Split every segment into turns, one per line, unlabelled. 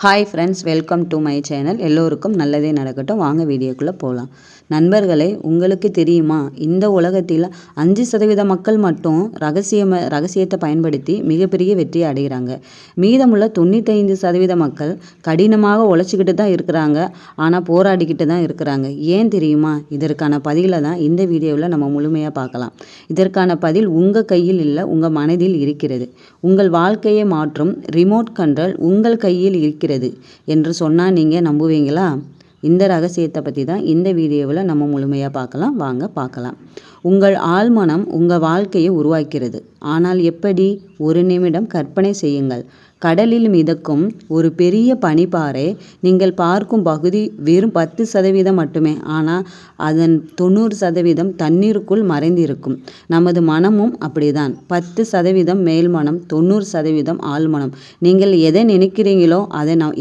Hi friends, welcome to my channel. எல்லோருக்கும் நல்லதே நடக்கட்டும். வாங்க வீடியோக்குள்ளே போகலாம். நண்பர்களே, உங்களுக்கு தெரியுமா, இந்த உலகத்தில் 5% மக்கள் மட்டும் ரகசியத்தை பயன்படுத்தி மிகப்பெரிய வெற்றி அடைகிறாங்க. மீதமுள்ள 95% மக்கள் கடினமாக உழைச்சிக்கிட்டு தான் இருக்கிறாங்க. ஆனால் போராடிக்கிட்டு தான் இருக்கிறாங்க. ஏன் தெரியுமா? இதற்கான பதிலை தான் இந்த வீடியோவில் நம்ம முழுமையாக பார்க்கலாம். இதற்கான பதில் உங்கள் கையில் இல்லை, உங்கள் மனதில் இருக்கிறது. உங்கள் வாழ்க்கையை மாற்றும் ரிமோட் கண்ட்ரோல் உங்கள் கையில் இருக்கிறது என்று சொன்னால் நீங்கள் நம்புவீங்களா? இந்த ரகசியத்தை பற்றி தான் இந்த வீடியோவில் நம்ம முழுமையாக பார்க்கலாம். வாங்க பார்க்கலாம். உங்கள் ஆழ்மனம் உங்கள் வாழ்க்கையை உருவாக்கிறது. ஆனால் எப்படி? ஒரு நிமிடம் கற்பனை செய்யுங்கள். கடலில் மிதக்கும் ஒரு பெரிய பனிப்பாறை. நீங்கள் பார்க்கும் பகுதி வெறும் 10% மட்டுமே. ஆனால் அதன் 90% தண்ணீருக்குள் மறைந்திருக்கும். நமது மனமும் அப்படிதான். 10% மேல்மனம், 90% ஆழ்மனம். நீங்கள் எதை நினைக்கிறீங்களோ,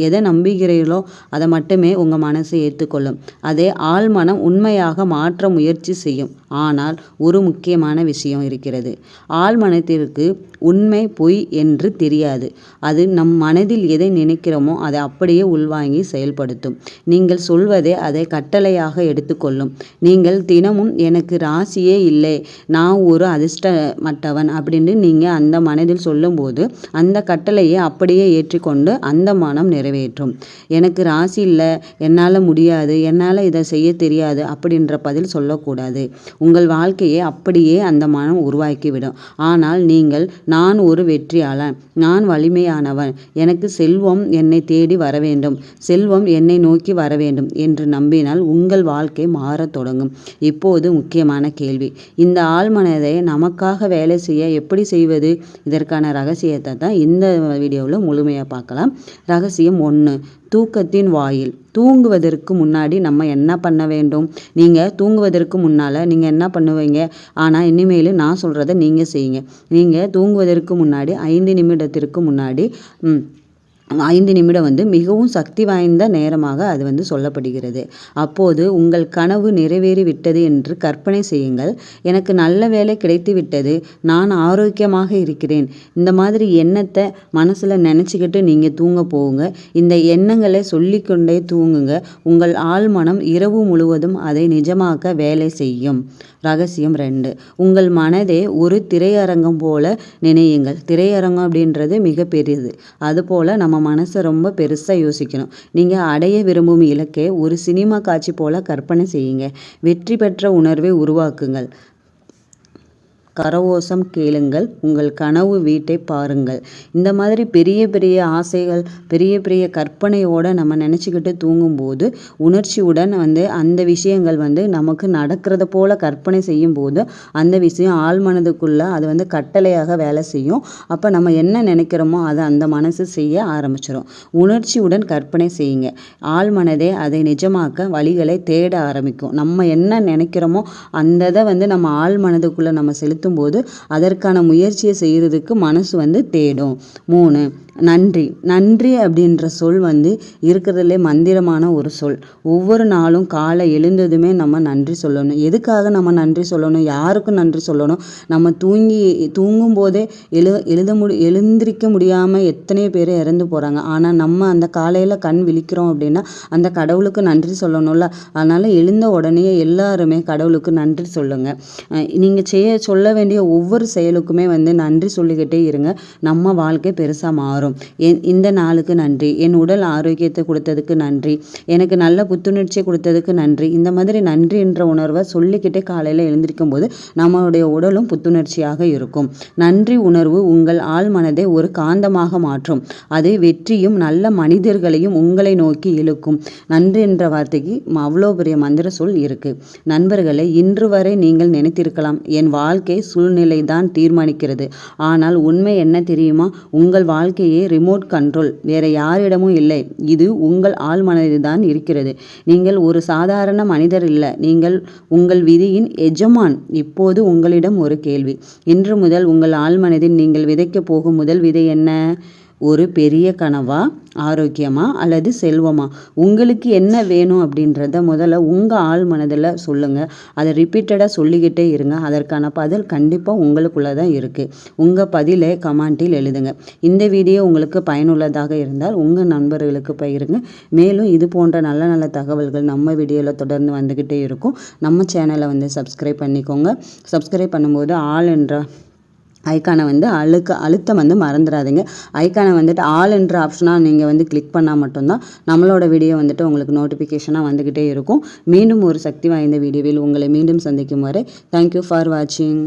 எதை நம்புகிறீர்களோ அதை மட்டுமே உங்கள் மனசு ஏற்றுக்கொள்ளும். அதே ஆழ்மனம் உண்மையாக மாற்ற முயற்சி செய்யும். ஆனால் ஒரு முக்கியமான விஷயம் இருக்கிறது. ஆழ்மனத்திற்கு உண்மை பொய் என்று தெரியாது. அது நம் மனதில் எதை நினைக்கிறோமோ அதை அப்படியே உள்வாங்கி செயல்படுத்தும். நீங்கள் சொல்வதை அதை கட்டளையாக எடுத்துக்கொள்ளும். நீங்கள் தினமும் எனக்கு ராசியே இல்லை, நான் ஒரு அதிர்ஷ்டமற்றவன் அப்படின்னு நீங்கள் அந்த மனதில் சொல்லும்போது அந்த கட்டளையை அப்படியே ஏற்றிக்கொண்டு அந்த மனம் நிறைவேற்றும். எனக்கு ராசி இல்லை, என்னால் முடியாது, என்னால் இதை செய்ய தெரியாது அப்படின்ற பதில் சொல்லக்கூடாது. உங்கள் வாழ்க்கையை அப்படியே அந்த மனம் உருவாக்கிவிடும். ஆனால் நீங்கள், நான் ஒரு வெற்றியாளன், நான் வலிமையானவன், எனக்கு செல்வம் என்னை தேடி வர வேண்டும், செல்வம் என்னை நோக்கி வர வேண்டும் என்று நம்பினால் உங்கள் வாழ்க்கை மாறத் தொடங்கும். இப்போது முக்கியமான கேள்வி, இந்த ஆழ்மனதை நமக்காக வேலை செய்ய எப்படி செய்வது? இதற்கான ரகசியத்தை தான் இந்த வீடியோவில் முழுமையாக பார்க்கலாம். ரகசியம் 1, தூக்கத்தின் வாயில். தூங்குவதற்கு முன்னாடி நம்ம என்ன பண்ண வேண்டும்? நீங்கள் தூங்குவதற்கு முன்னால் நீங்கள் என்ன பண்ணுவீங்க? ஆனால் இனிமேல் நான் சொல்கிறத நீங்கள் செய்யுங்க. நீங்கள் தூங்குவதற்கு முன்னாடி 5 நிமிடத்திற்கு முன்னாடி 5 நிமிடம் மிகவும் சக்தி வாய்ந்த நேரமாக அது சொல்லப்படுகிறது. அப்போது உங்கள் கனவு நிறைவேறி விட்டது என்று கற்பனை செய்யுங்கள். எனக்கு நல்ல வேலை கிடைத்து விட்டது, நான் ஆரோக்கியமாக இருக்கிறேன். இந்த மாதிரி எண்ணத்தை மனசில் நினச்சிக்கிட்டு நீங்கள் தூங்க போகுங்க. இந்த எண்ணங்களை சொல்லிக்கொண்டே தூங்குங்க. உங்கள் ஆழ்மனம் இரவு முழுவதும் அதை நிஜமாக்க வேலை செய்யும். ரகசியம் 2, உங்கள் மனதை ஒரு திரையரங்கம் போல நினையுங்கள். திரையரங்கம் அப்படின்றது மிக பெரியது. அதுபோல் நம்ம மனசை ரொம்ப பெருசாக யோசிக்கணும். நீங்கள் அடைய விரும்பும் இலக்கை ஒரு சினிமா காட்சி போல கற்பனை செய்யுங்க. வெற்றி பெற்ற உணர்வை உருவாக்குங்கள். கரகோஷம் கேளுங்கள். உங்கள் கனவு வீட்டை பாருங்கள். இந்த மாதிரி பெரிய பெரிய ஆசைகள், பெரிய பெரிய கற்பனையோடு நம்ம நினச்சிக்கிட்டு தூங்கும்போது உணர்ச்சியுடன் அந்த விஷயங்கள் நமக்கு நடக்கிறத போல் கற்பனை செய்யும்போது அந்த விஷயம் ஆழ்மனதுக்குள்ளே அது கட்டளையாக வேலை செய்யும். அப்போ நம்ம என்ன நினைக்கிறோமோ அதை அந்த மனசு செய்ய ஆரம்பிச்சிடும். உணர்ச்சியுடன் கற்பனை செய்யுங்க. ஆழ்மனதே அதை நிஜமாக்க வழிகளை தேட ஆரம்பிக்கும். நம்ம என்ன நினைக்கிறோமோ அந்த இதை நம்ம ஆழ்மனதுக்குள்ளே நம்ம செலுத்தும் போது அதற்கான முயற்சியை செய்கிறதுக்கு மனசு தேடும். 3, நன்றி. நன்றி அப்படின்ற சொல் இருக்கிறதுலே மந்திரமான ஒரு சொல். ஒவ்வொரு நாளும் காலை எழுந்ததுமே நம்ம நன்றி சொல்லணும். எதுக்காக நம்ம நன்றி சொல்லணும்? யாருக்கும் நன்றி சொல்லணும்? நம்ம தூங்கும் போதே எழுந்திரிக்க முடியாமல் எத்தனையோ பேர் இறந்து போகிறாங்க. ஆனால் நம்ம அந்த காலையில் கண் விழிக்கிறோம் அப்படின்னா அந்த கடவுளுக்கு நன்றி சொல்லணும்ல. அதனால் எழுந்த உடனே எல்லாருமே கடவுளுக்கு நன்றி சொல்லுங்கள். நீங்கள் சொல்ல வேண்டிய ஒவ்வொரு செயலுக்குமே நன்றி சொல்லிக்கிட்டே இருங்க. நம்ம வாழ்க்கை பெருசாக மாறும். இந்த நாளுக்கு நன்றி, என் உடல் ஆரோக்கியத்தை கொடுத்ததுக்கு நன்றி, எனக்கு நல்ல புத்துணர்ச்சியை கொடுத்ததுக்கு நன்றி. இந்த மாதிரி நன்றி என்ற உணர்வை சொல்லிக்கிட்டே காலையில் எழுந்திருக்கும் போது நம்மளுடைய உடலும் புத்துணர்ச்சியாக இருக்கும். நன்றி உணர்வு உங்கள் ஆழ் மனதை ஒரு காந்தமாக மாற்றும். அது வெற்றியும் நல்ல மனிதர்களையும் உங்களை நோக்கி இழுக்கும். நன்றி என்ற வார்த்தைக்கு அவ்வளோ பெரிய மந்திர சொல் இருக்கு. நண்பர்களை, இன்று வரை நீங்கள் நினைத்திருக்கலாம், என் வாழ்க்கை சூழ்நிலை தான் தீர்மானிக்கிறது. ஆனால் உண்மை என்ன தெரியுமா? உங்கள் வாழ்க்கையை ரிமோட் கண்ட்ரோல் வேற யாரிடமும் இல்லை. இது உங்கள் ஆழ் மனதில் தான் இருக்கிறது. நீங்கள் ஒரு சாதாரண மனிதர் இல்லை, நீங்கள் உங்கள் விதியின் எஜமான். இப்போது உங்களிடம் ஒரு கேள்வி. இன்று முதல் உங்கள் ஆழ்மனதில் நீங்கள் விதைக்க போகும் முதல் விதை என்ன? ஒரு பெரிய கனவா, ஆரோக்கியமா அல்லது செல்வமா? உங்களுக்கு என்ன வேணும் அப்படின்றத முதல்ல உங்கள் ஆழ் மனதில் சொல்லுங்கள். அதை ரிப்பீட்டடாக சொல்லிக்கிட்டே இருங்க. அதற்கான பதில் கண்டிப்பாக உங்களுக்குள்ளே தான் இருக்குது. உங்கள் பதிலை கமெண்டில் எழுதுங்க. இந்த வீடியோ உங்களுக்கு பயனுள்ளதாக இருந்தால் உங்கள் நண்பர்களுக்கு பகிருங்க. மேலும் இது போன்ற நல்ல நல்ல தகவல்கள் நம்ம வீடியோவில் தொடர்ந்து வந்துக்கிட்டே இருக்கும். நம்ம சேனலை வந்து சப்ஸ்கிரைப் பண்ணிக்கோங்க. சப்ஸ்கிரைப் பண்ணும்போது ஆல் என்ற ஐக்கானை வந்து அழுத்த வந்து மறந்துடாதீங்க. ஐக்கானை வந்துட்டு ஆல் என்ற ஆப்ஷனாக நீங்கள் வந்து கிளிக் பண்ணால் மட்டும்தான் நம்மளோட வீடியோ வந்துட்டு உங்களுக்கு நோட்டிஃபிகேஷனாக வந்துக்கிட்டே இருக்கும். மீண்டும் ஒரு சக்தி வாய்ந்த வீடியோவில் உங்களை மீண்டும் சந்திக்கும் வரை தேங்க்யூ ஃபார் வாட்சிங்.